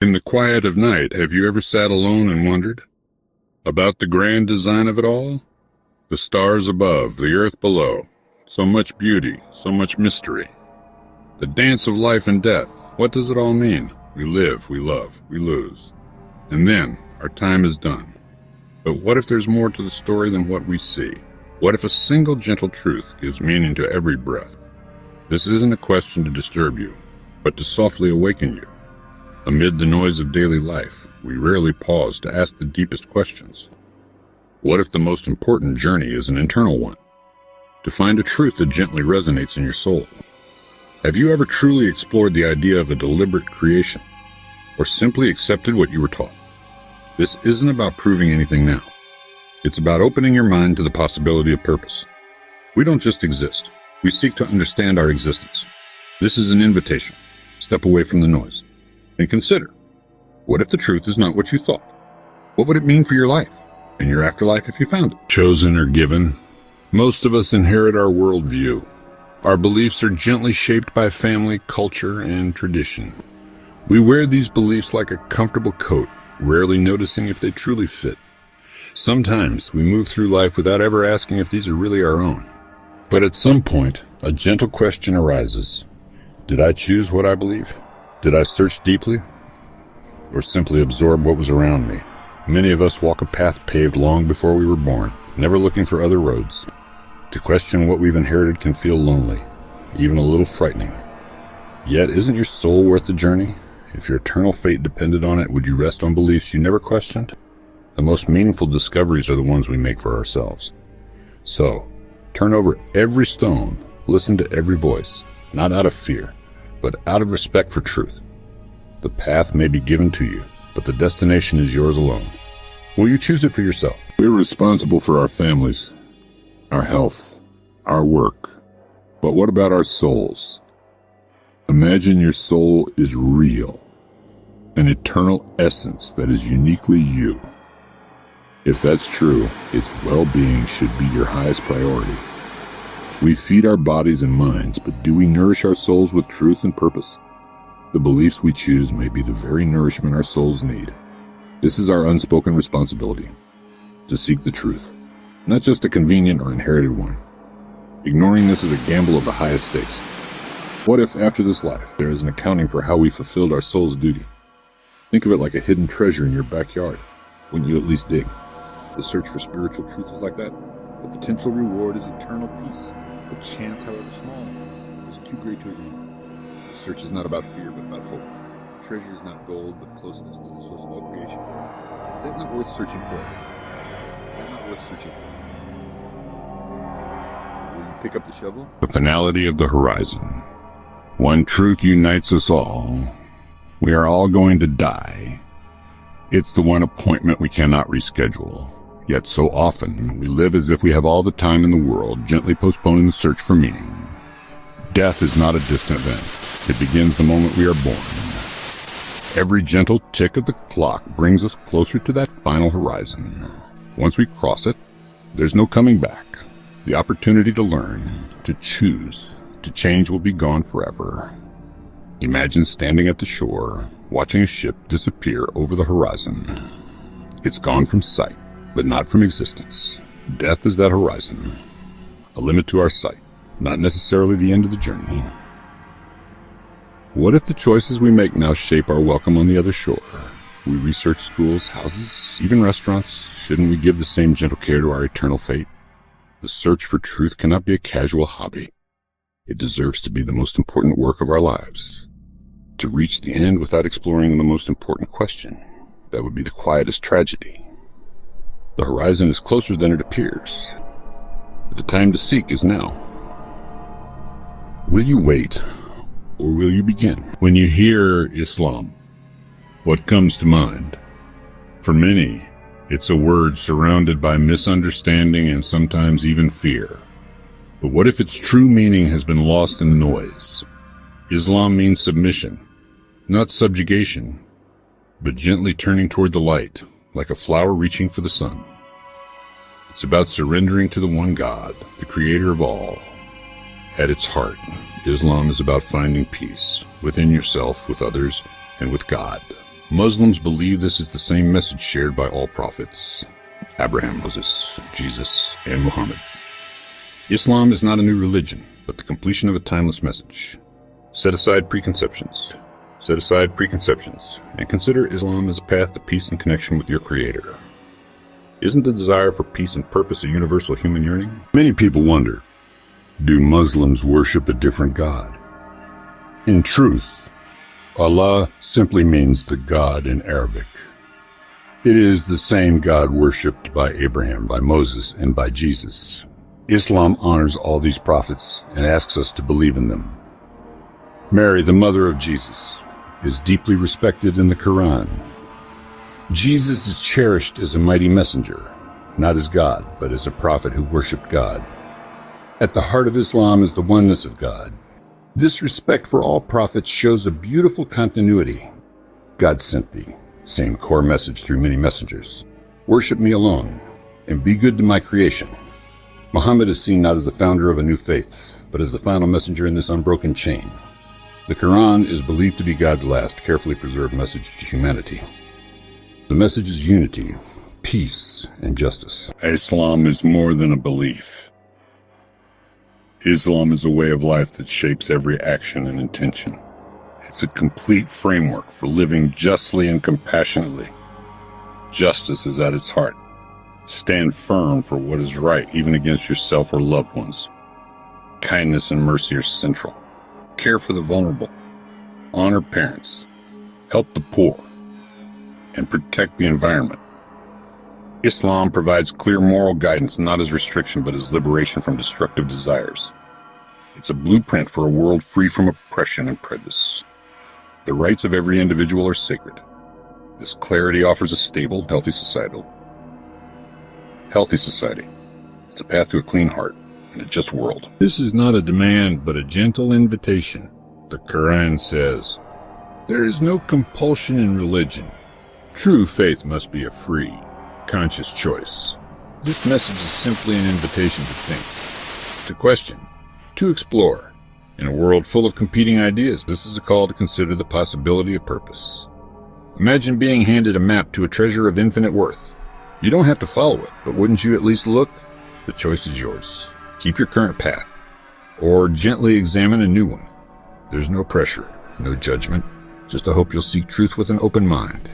In the quiet of night, have you ever sat alone and wondered about the grand design of it all? The stars above, the earth below, so much beauty, so much mystery. The dance of life and death, what does it all mean? We live, we love, we lose. And then, our time is done. But what if there's more to the story than what we see? What if a single gentle truth gives meaning to every breath? This isn't a question to disturb you, but to softly awaken you. Amid the noise of daily life, we rarely pause to ask the deepest questions. What if the most important journey is an internal one? To find a truth that gently resonates in your soul. Have you ever truly explored the idea of a deliberate creation, or simply accepted what you were taught? This isn't about proving anything now. It's about opening your mind to the possibility of purpose. We don't just exist. We seek to understand our existence. This is an invitation. Step away from the noise. And consider, what if the truth is not what you thought? What would it mean for your life and your afterlife if you found it? Chosen or given, most of us inherit our worldview. Our beliefs are gently shaped by family, culture, and tradition. We wear these beliefs like a comfortable coat, rarely noticing if they truly fit. Sometimes we move through life without ever asking if these are really our own. But at some point, a gentle question arises. Did I choose what I believe? Did I search deeply, or simply absorb what was around me? Many of us walk a path paved long before we were born, never looking for other roads. To question what we've inherited can feel lonely, even a little frightening. Yet, isn't your soul worth the journey? If your eternal fate depended on it, would you rest on beliefs you never questioned? The most meaningful discoveries are the ones we make for ourselves. So, turn over every stone, listen to every voice, not out of fear, but out of respect for truth. The path may be given to you, but the destination is yours alone. Will you choose it for yourself? We're responsible for our families, our health, our work. But what about our souls? Imagine your soul is real, an eternal essence that is uniquely you. If that's true, its well-being should be your highest priority. We feed our bodies and minds, but do we nourish our souls with truth and purpose? The beliefs we choose may be the very nourishment our souls need. This is our unspoken responsibility, to seek the truth, not just a convenient or inherited one. Ignoring this is a gamble of the highest stakes. What if, after this life, there is an accounting for how we fulfilled our soul's duty? Think of it like a hidden treasure in your backyard. Wouldn't you at least dig? The search for spiritual truth is like that. The potential reward is eternal peace. The chance, however small, is too great to ignore. The search is not about fear, but about hope. Treasure is not gold, but closeness to the source of all creation. Is that not worth searching for? Is that not worth searching for? Will you pick up the shovel? The finality of the horizon. One truth unites us all. We are all going to die. It's the one appointment we cannot reschedule. Yet so often, we live as if we have all the time in the world, gently postponing the search for meaning. Death is not a distant event. It begins the moment we are born. Every gentle tick of the clock brings us closer to that final horizon. Once we cross it, there's no coming back. The opportunity to learn, to choose, to change will be gone forever. Imagine standing at the shore, watching a ship disappear over the horizon. It's gone from sight, but not from existence. Death is that horizon, a limit to our sight, not necessarily the end of the journey. What if the choices we make now shape our welcome on the other shore? We research schools, houses, even restaurants. Shouldn't we give the same gentle care to our eternal fate? The search for truth cannot be a casual hobby. It deserves to be the most important work of our lives. To reach the end without exploring the most important question, that would be the quietest tragedy. The horizon is closer than it appears, but the time to seek is now. Will you wait, or will you begin? When you hear Islam, what comes to mind? For many, it's a word surrounded by misunderstanding and sometimes even fear. But what if its true meaning has been lost in the noise? Islam means submission, not subjugation, but gently turning toward the light, like a flower reaching for the sun. It's about surrendering to the one God, the creator of all. At its heart, Islam is about finding peace within yourself, with others, and with God. Muslims believe this is the same message shared by all prophets: Abraham, Moses, Jesus, and Muhammad. Islam is not a new religion, but the completion of a timeless message. Set aside preconceptions. Set aside preconceptions, and consider Islam as a path to peace and connection with your Creator. Isn't the desire for peace and purpose a universal human yearning? Many people wonder, do Muslims worship a different God? In truth, Allah simply means the God in Arabic. It is the same God worshipped by Abraham, by Moses, and by Jesus. Islam honors all these prophets and asks us to believe in them. Mary, the mother of Jesus, is deeply respected in the Quran. Jesus is cherished as a mighty messenger, not as God, but as a prophet who worshipped God. At the heart of Islam is the oneness of God. This respect for all prophets shows a beautiful continuity. God sent thee, same core message through many messengers. Worship me alone, and be good to my creation. Muhammad is seen not as the founder of a new faith, but as the final messenger in this unbroken chain. The Quran is believed to be God's last, carefully preserved message to humanity. The message is unity, peace, and justice. Islam is more than a belief. Islam is a way of life that shapes every action and intention. It's a complete framework for living justly and compassionately. Justice is at its heart. Stand firm for what is right, even against yourself or loved ones. Kindness and mercy are central. Care for the vulnerable. Honor parents. Help the poor. And protect the environment. Islam provides clear moral guidance not as restriction but as liberation from destructive desires. It's a blueprint for a world free from oppression and prejudice. The rights of every individual are sacred. This clarity offers a stable, healthy society. It's a path to a clean heart and a just world. This is not a demand but a gentle invitation. The Quran says, "There is no compulsion in religion. True faith must be a free, conscious choice." This message is simply an invitation to think, to question, to explore. In a world full of competing ideas, this is a call to consider the possibility of purpose. Imagine being handed a map to a treasure of infinite worth. You don't have to follow it, but wouldn't you at least look? The choice is yours. Keep your current path, or gently examine a new one. There's no pressure, no judgment, just a hope you'll seek truth with an open mind.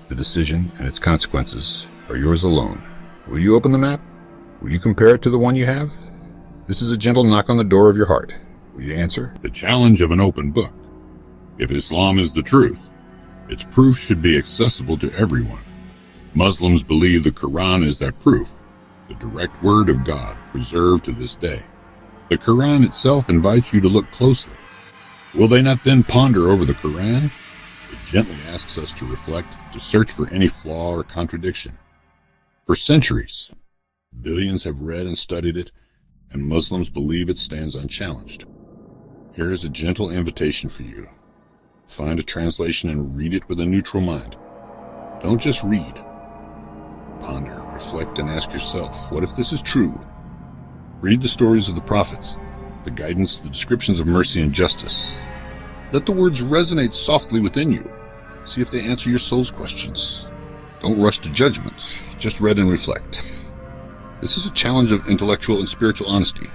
The decision and its consequences are yours alone. Will you open the map? Will you compare it to the one you have? This is a gentle knock on the door of your heart. Will you answer? The challenge of an open book. If Islam is the truth, its proof should be accessible to everyone. Muslims believe the Quran is that proof, the direct word of God preserved to this day. The Quran itself invites you to look closely. Will they not then ponder over the Quran? It gently asks us to reflect, to search for any flaw or contradiction. For centuries, billions have read and studied it, and Muslims believe it stands unchallenged. Here is a gentle invitation for you. Find a translation and read it with a neutral mind. Don't just read. Ponder, reflect, and ask yourself, what if this is true? Read the stories of the prophets, the guidance, the descriptions of mercy and justice. Let the words resonate softly within you. See if they answer your soul's questions. Don't rush to judgment. Just read and reflect. This is a challenge of intellectual and spiritual honesty.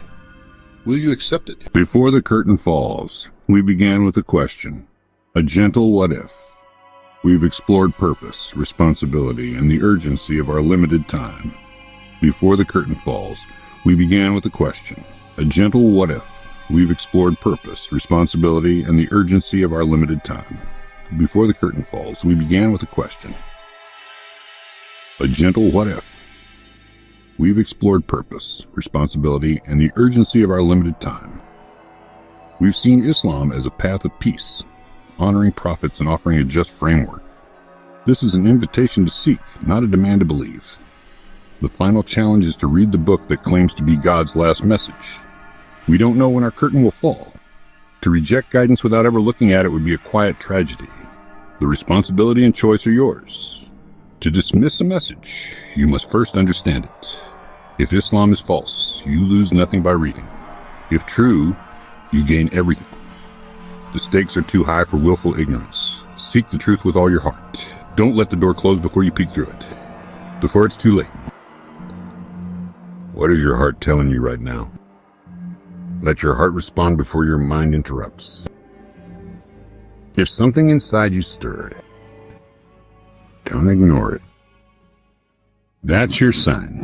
Will you accept it? Before the curtain falls, we began with a question, a gentle what if. We've explored purpose, responsibility, and the urgency of our limited time. Before the curtain falls, we began with a question, a gentle what if. We've explored purpose, responsibility, and the urgency of our limited time. Before the curtain falls, we began with a question, a gentle what if. We've explored purpose, responsibility, and the urgency of our limited time. We've seen Islam as a path of peace, honoring prophets and offering a just framework. This is an invitation to seek, not a demand to believe. The final challenge is to read the book that claims to be God's last message. We don't know when our curtain will fall. To reject guidance without ever looking at it would be a quiet tragedy. The responsibility and choice are yours. To dismiss a message, you must first understand it. If Islam is false, you lose nothing by reading. If true, you gain everything. The stakes are too high for willful ignorance. Seek the truth with all your heart. Don't let the door close before you peek through it. Before it's too late. What is your heart telling you right now? Let your heart respond before your mind interrupts. If something inside you stirred, don't ignore it. That's your sign.